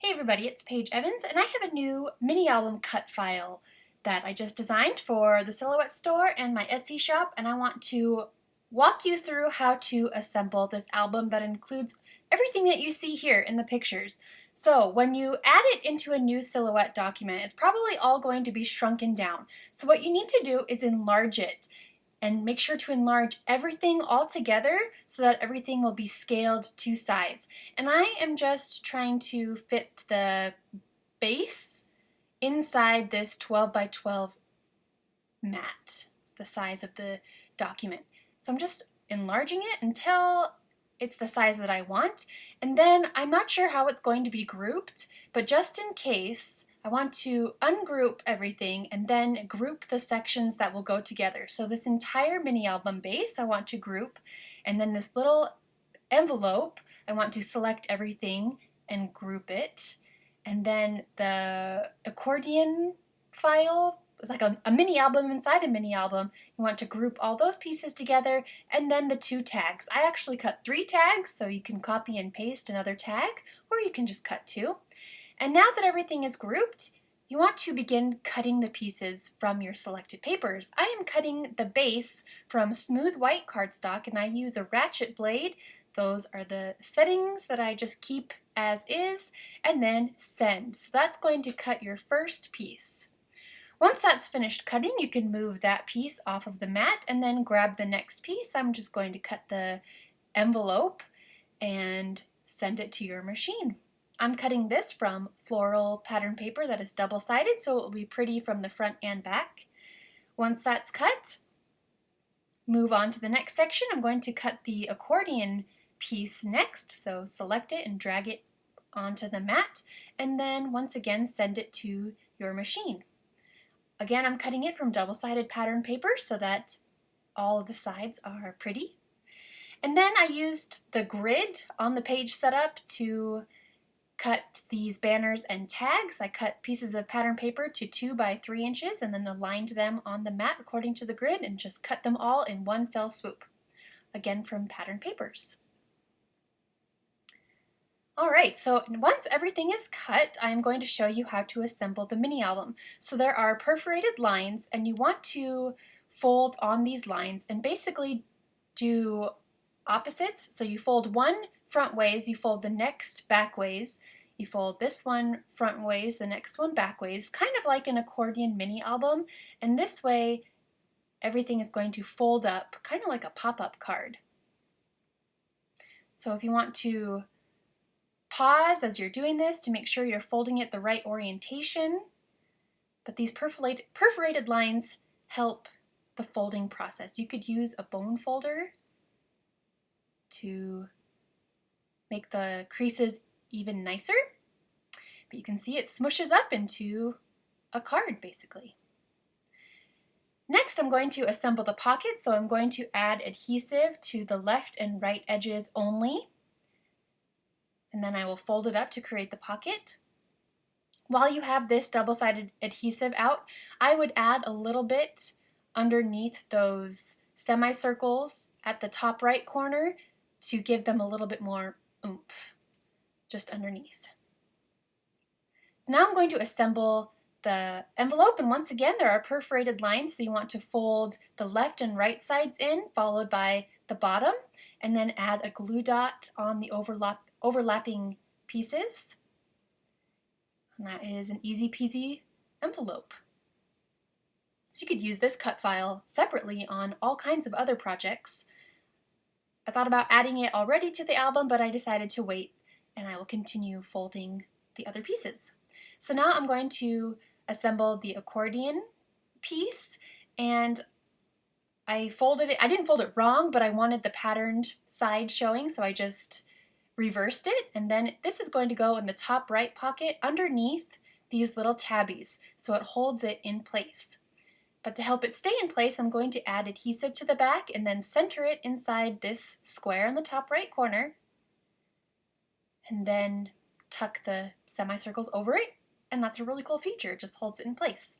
Hey everybody, it's Paige Evans, and I have a new mini album cut file that I just designed for the Silhouette store and my Etsy shop, and I want to walk you through how to assemble this album that includes everything that you see here in the pictures. So when you add it into a new Silhouette document, it's probably all going to be shrunken down. So what you need to do is enlarge it and make sure to enlarge everything all together so that everything will be scaled to size. And I am just trying to fit the base inside this 12 by 12 mat, the size of the document. So I'm just enlarging it until it's the size that I want, and then I'm not sure how it's going to be grouped, but just in case, I want to ungroup everything and then group the sections that will go together. So this entire mini album base I want to group, and then this little envelope I want to select everything and group it, and then the accordion file, like a mini album inside a mini album, you want to group all those pieces together, and then the two tags. I actually cut 3 tags, so you can copy and paste another tag, or you can just cut 2. And now that everything is grouped, you want to begin cutting the pieces from your selected papers. I am cutting the base from smooth white cardstock, and I use a ratchet blade. Those are the settings that I just keep as is, and then send. So that's going to cut your first piece. Once that's finished cutting, you can move that piece off of the mat and then grab the next piece. I'm just going to cut the envelope and send it to your machine. I'm cutting this from floral pattern paper that is double-sided, so it will be pretty from the front and back. Once that's cut, move on to the next section. I'm going to cut the accordion piece next, so select it and drag it onto the mat, and then once again send it to your machine. Again, I'm cutting it from double-sided pattern paper so that all of the sides are pretty. And then I used the grid on the page setup to cut these banners and tags. I cut pieces of pattern paper to 2 by 3 inches and then aligned them on the mat according to the grid and just cut them all in one fell swoop. Again, from pattern papers. Alright, so once everything is cut, I'm going to show you how to assemble the mini album. So there are perforated lines, and you want to fold on these lines and basically do opposites. So you fold one front ways, you fold the next back ways, you fold this one front ways, the next one back ways, kind of like an accordion mini album, and this way everything is going to fold up, kind of like a pop-up card. So if you want to pause as you're doing this to make sure you're folding it the right orientation, but these perforated lines help the folding process. You could use a bone folder to make the creases even nicer, but you can see it smushes up into a card basically. Next, I'm going to assemble the pocket, so I'm going to add adhesive to the left and right edges only, and then I will fold it up to create the pocket. While you have this double-sided adhesive out, I would add a little bit underneath those semicircles at the top right corner to give them a little bit more oomph, just underneath. So now I'm going to assemble the envelope, and once again there are perforated lines, so you want to fold the left and right sides in, followed by the bottom, and then add a glue dot on the overlapping pieces. And that is an easy peasy envelope. So you could use this cut file separately on all kinds of other projects. I thought about adding it already to the album, but I decided to wait, and I will continue folding the other pieces. So now I'm going to assemble the accordion piece, and I folded it. I didn't fold it wrong, but I wanted the patterned side showing, so I just reversed it, and then this is going to go in the top right pocket underneath these little tabbies, so it holds it in place. But to help it stay in place, I'm going to add adhesive to the back and then center it inside this square in the top right corner, and then tuck the semicircles over it, and that's a really cool feature. It just holds it in place.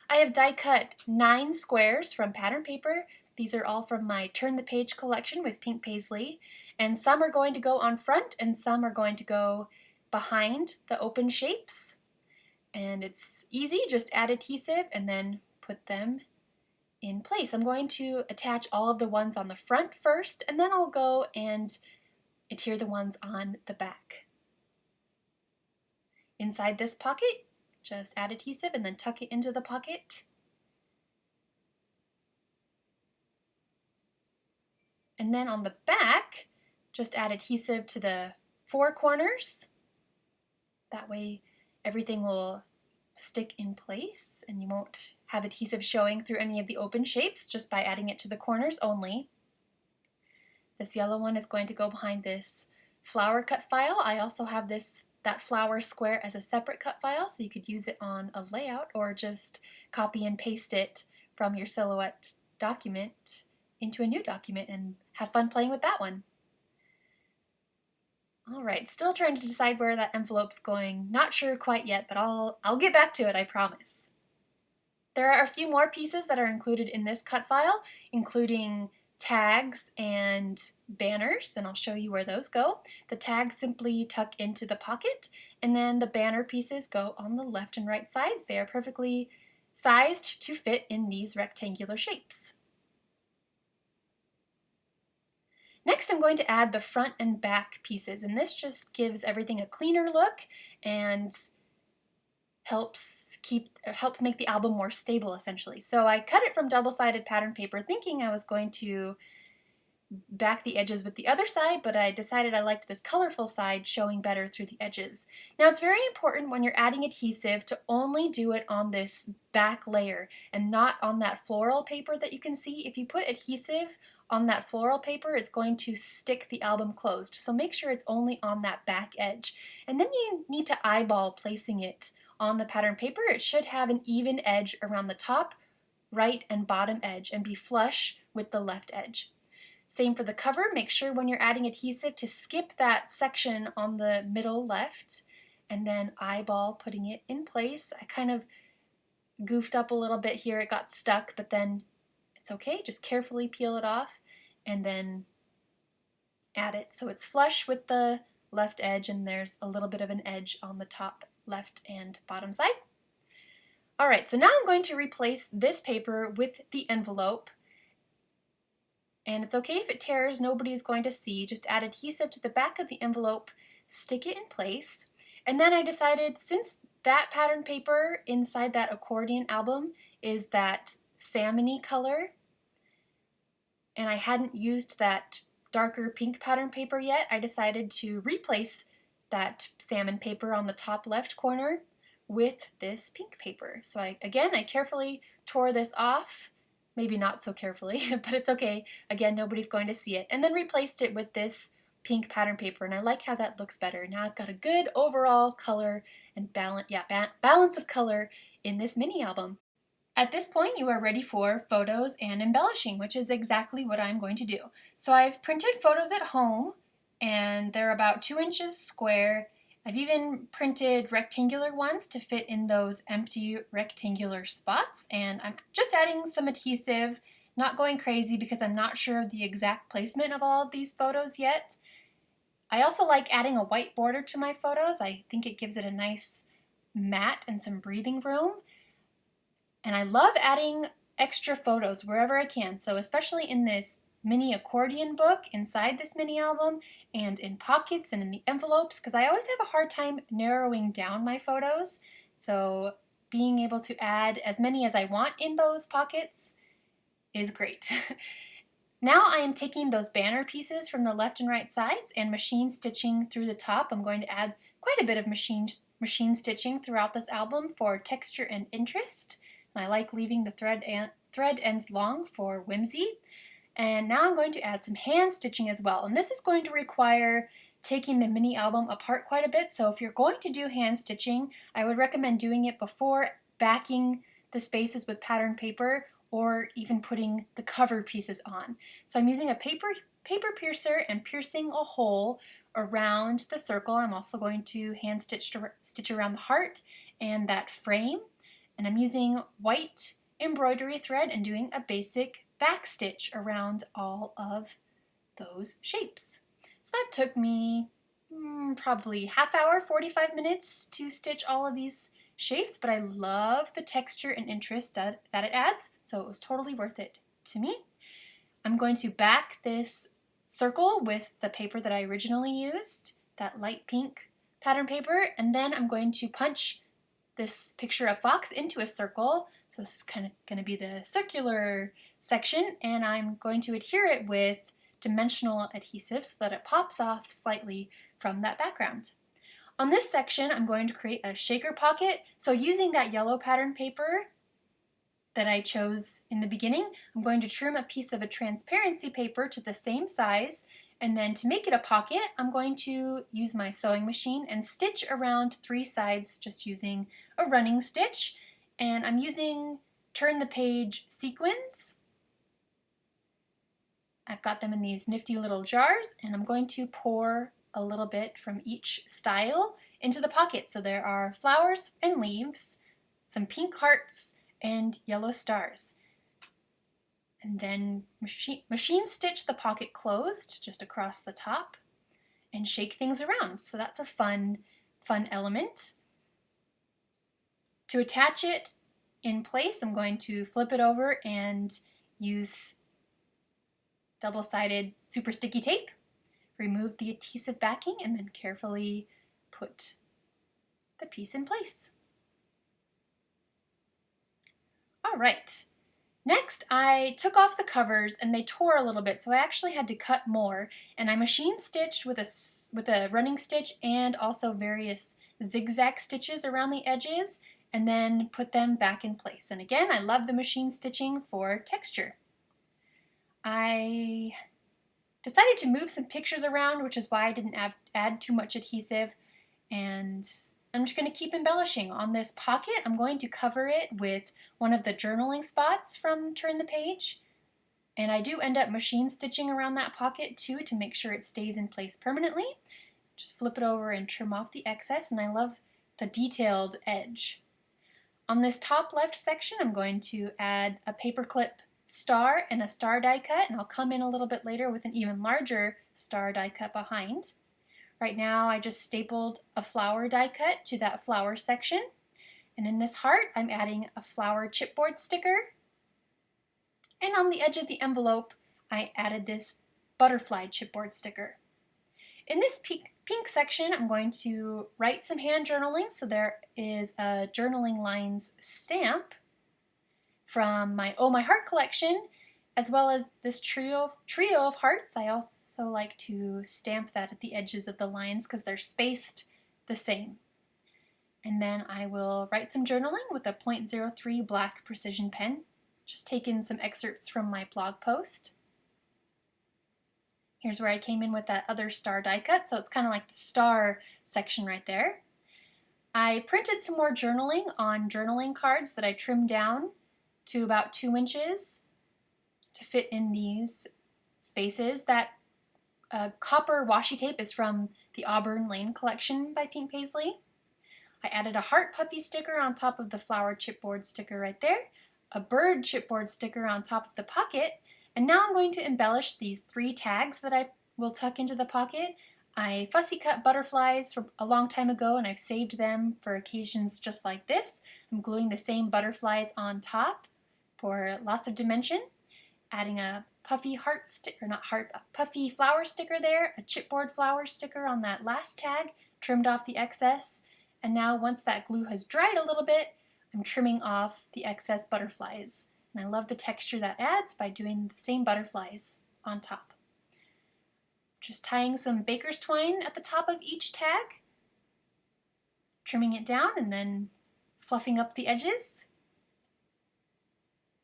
I have die cut 9 squares from pattern paper. These are all from my Turn the Page collection with pink paisley, and some are going to go on front and some are going to go behind the open shapes. And it's easy, just add adhesive and then put them in place. I'm going to attach all of the ones on the front first, and then I'll go and adhere the ones on the back. Inside this pocket, just add adhesive and then tuck it into the pocket. And then on the back, just add adhesive to the four corners. That way everything will stick in place and you won't have adhesive showing through any of the open shapes just by adding it to the corners only. This yellow one is going to go behind this flower cut file. I also have that flower square as a separate cut file, so you could use it on a layout or just copy and paste it from your Silhouette document into a new document and have fun playing with that one. Alright, still trying to decide where that envelope's going. Not sure quite yet, but I'll get back to it, I promise. There are a few more pieces that are included in this cut file, including tags and banners, and I'll show you where those go. The tags simply tuck into the pocket, and then the banner pieces go on the left and right sides. They are perfectly sized to fit in these rectangular shapes. Next, I'm going to add the front and back pieces, and this just gives everything a cleaner look and helps make the album more stable, essentially. So I cut it from double-sided pattern paper, thinking I was going to back the edges with the other side, but I decided I liked this colorful side showing better through the edges. Now, it's very important when you're adding adhesive to only do it on this back layer and not on that floral paper that you can see. If you put adhesive on that floral paper, it's going to stick the album closed. So make sure it's only on that back edge. And then you need to eyeball placing it on the pattern paper. It should have an even edge around the top, right, and bottom edge and be flush with the left edge. Same for the cover. Make sure when you're adding adhesive to skip that section on the middle left and then eyeball putting it in place. I kind of goofed up a little bit here. It got stuck, but then it's okay. Just carefully peel it off and then add it so it's flush with the left edge and there's a little bit of an edge on the top left and bottom side. Alright, so now I'm going to replace this paper with the envelope. And it's okay if it tears, nobody's going to see. Just add adhesive to the back of the envelope, stick it in place. And then I decided, since that pattern paper inside that accordion album is that salmon-y color, and I hadn't used that darker pink pattern paper yet, I decided to replace that salmon paper on the top left corner with this pink paper. So I carefully tore this off. Maybe not so carefully, but it's okay. Again, nobody's going to see it. And then replaced it with this pink pattern paper, and I like how that looks better. Now I've got a good overall color and balance of color in this mini album. At this point, you are ready for photos and embellishing, which is exactly what I'm going to do. So I've printed photos at home, and they're about 2 inches square. I've even printed rectangular ones to fit in those empty rectangular spots, and I'm just adding some adhesive, not going crazy because I'm not sure of the exact placement of all of these photos yet. I also like adding a white border to my photos. I think it gives it a nice matte and some breathing room. And I love adding extra photos wherever I can, so especially in this mini accordion book inside this mini album and in pockets and in the envelopes, because I always have a hard time narrowing down my photos. So being able to add as many as I want in those pockets is great. Now I am taking those banner pieces from the left and right sides and machine stitching through the top. I'm going to add quite a bit of machine stitching throughout this album for texture and interest. And I like leaving the thread ends long for whimsy. And now I'm going to add some hand stitching as well. And this is going to require taking the mini album apart quite a bit. So if you're going to do hand stitching, I would recommend doing it before backing the spaces with pattern paper or even putting the cover pieces on. So I'm using a paper piercer and piercing a hole around the circle. I'm also going to hand stitch around the heart and that frame. And I'm using white embroidery thread and doing a basic back stitch around all of those shapes. So that took me probably half hour, 45 minutes to stitch all of these shapes, but I love the texture and interest that it adds, so it was totally worth it to me. I'm going to back this circle with the paper that I originally used, that light pink pattern paper, and then I'm going to punch this picture of fox into a circle. So this is kind of going to be the circular section, and I'm going to adhere it with dimensional adhesive so that it pops off slightly from that background. On this section, I'm going to create a shaker pocket. So using that yellow pattern paper that I chose in the beginning, I'm going to trim a piece of a transparency paper to the same size, and then to make it a pocket, I'm going to use my sewing machine and stitch around 3 sides just using a running stitch. And I'm using Turn the Page sequins. I've got them in these nifty little jars, and I'm going to pour a little bit from each style into the pocket. So there are flowers and leaves, some pink hearts, and yellow stars. And then machine stitch the pocket closed just across the top and shake things around. So that's a fun element. To attach it in place, I'm going to flip it over and use double-sided super sticky tape, remove the adhesive backing, and then carefully put the piece in place. All right. Next, I took off the covers and they tore a little bit, so I actually had to cut more. And I machine stitched with a running stitch and also various zigzag stitches around the edges, and then put them back in place. And again, I love the machine stitching for texture. I decided to move some pictures around, which is why I didn't add too much adhesive, and I'm just going to keep embellishing. On this pocket, I'm going to cover it with one of the journaling spots from Turn the Page, and I do end up machine stitching around that pocket too to make sure it stays in place permanently. Just flip it over and trim off the excess, and I love the detailed edge. On this top left section, I'm going to add a paperclip star and a star die cut, and I'll come in a little bit later with an even larger star die cut behind. Right now I just stapled a flower die cut to that flower section, and in this heart I'm adding a flower chipboard sticker, and on the edge of the envelope I added this butterfly chipboard sticker. In this pink section I'm going to write some hand journaling, so there is a journaling lines stamp from my Oh My Heart collection, as well as this trio of hearts. I also like to stamp that at the edges of the lines because they're spaced the same. And then I will write some journaling with a .03 black precision pen, just taking some excerpts from my blog post. Here's where I came in with that other star die cut, so it's kind of like the star section right there. I printed some more journaling on journaling cards that I trimmed down to about 2 inches to fit in these spaces. That copper washi tape is from the Auburn Lane collection by Pink Paisley. I added a heart puffy sticker on top of the flower chipboard sticker right there, a bird chipboard sticker on top of the pocket, and now I'm going to embellish these 3 tags that I will tuck into the pocket. I fussy cut butterflies from a long time ago, and I've saved them for occasions just like this. I'm gluing the same butterflies on top for lots of dimension, adding a puffy heart sticker, not heart, a puffy flower sticker there, a chipboard flower sticker on that last tag, trimmed off the excess, and now once that glue has dried a little bit, I'm trimming off the excess butterflies. And I love the texture that adds by doing the same butterflies on top. Just tying some baker's twine at the top of each tag, trimming it down and then fluffing up the edges,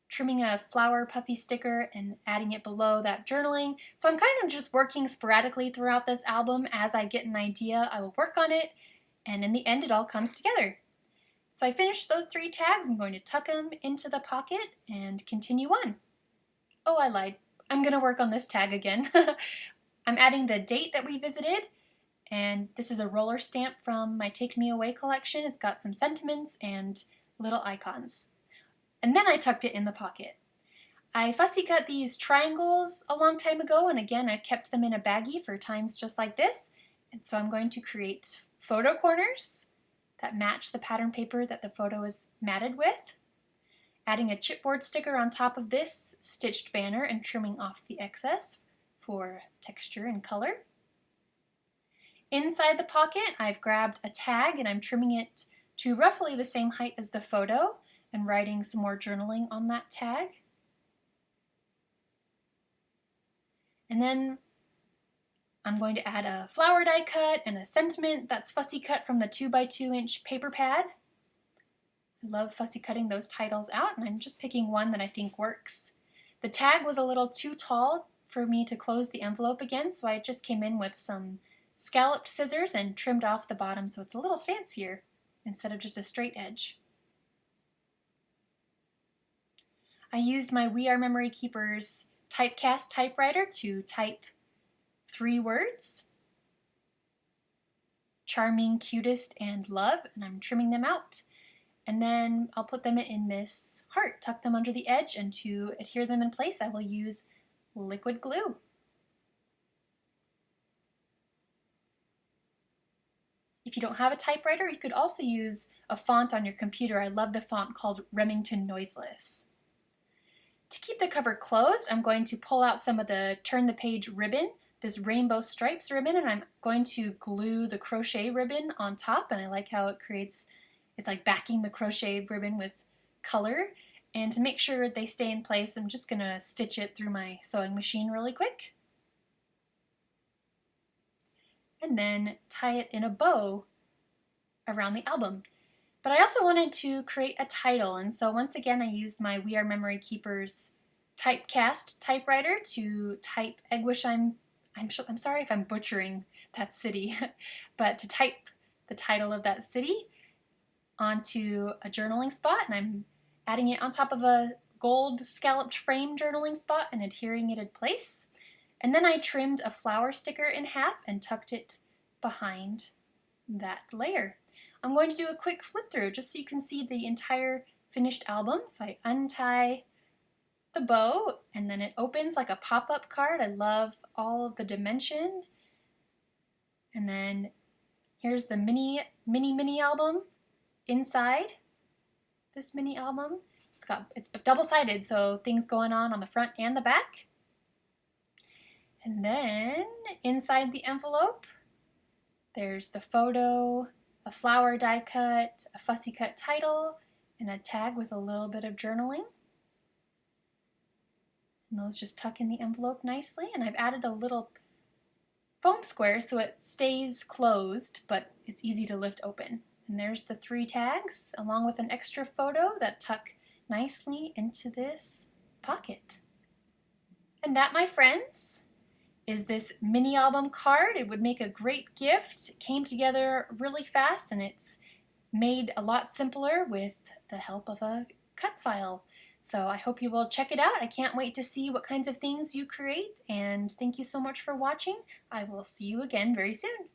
trimming a flower puffy sticker and adding it below that journaling. So I'm kind of just working sporadically throughout this album. As I get an idea, I will work on it, and in the end it all comes together. So I finished those 3 tags. I'm going to tuck them into the pocket and continue on. Oh, I lied. I'm going to work on this tag again. I'm adding the date that we visited, and this is a roller stamp from my Take Me Away collection. It's got some sentiments and little icons. And then I tucked it in the pocket. I fussy cut these triangles a long time ago, and again I've kept them in a baggie for times just like this, And so I'm going to create photo corners that match the pattern paper that the photo is matted with, adding a chipboard sticker on top of this stitched banner and trimming off the excess for texture and color. Inside the pocket, I've grabbed a tag and I'm trimming it to roughly the same height as the photo and writing some more journaling on that tag. And then I'm going to add a flower die cut and a sentiment that's fussy cut from the 2x2 inch paper pad. I love fussy cutting those titles out, and I'm just picking one that I think works. The tag was a little too tall for me to close the envelope again, so I just came in with some scalloped scissors and trimmed off the bottom so it's a little fancier instead of just a straight edge. I used my We Are Memory Keepers typecast typewriter to type 3 words: charming, cutest, and love, and I'm trimming them out. And then I'll put them in this heart, tuck them under the edge, and to adhere them in place I will use liquid glue. If you don't have a typewriter, you could also use a font on your computer. I love the font called Remington Noiseless. To keep the cover closed, I'm going to pull out some of the Turn the Page ribbon, this rainbow stripes ribbon, and I'm going to glue the crochet ribbon on top, and I like how it creates, it's like backing the crochet ribbon with color. And to make sure they stay in place, I'm just going to stitch it through my sewing machine really quick. And then tie it in a bow around the album. But I also wanted to create a title, and so once again I used my We Are Memory Keepers typecast typewriter to type Eggwish. I'm sorry if I'm butchering that city, but to type the title of that city onto a journaling spot, and I'm adding it on top of a gold scalloped frame journaling spot and adhering it in place. And then I trimmed a flower sticker in half and tucked it behind that layer. I'm going to do a quick flip through just so you can see the entire finished album. So I untie the bow and then it opens like a pop-up card. I love all of the dimension. And then here's the mini album inside this mini album. It's double-sided, so things going on the front and the back. And then inside the envelope, there's the photo, a flower die cut, a fussy cut title, and a tag with a little bit of journaling. And those just tuck in the envelope nicely. And I've added a little foam square so it stays closed, but it's easy to lift open. And there's the 3 tags, along with an extra photo that tuck nicely into this pocket. And that, my friends, is this mini album card. It would make a great gift. It came together really fast and it's made a lot simpler with the help of a cut file. So I hope you will check it out. I can't wait to see what kinds of things you create, and thank you so much for watching. I will see you again very soon.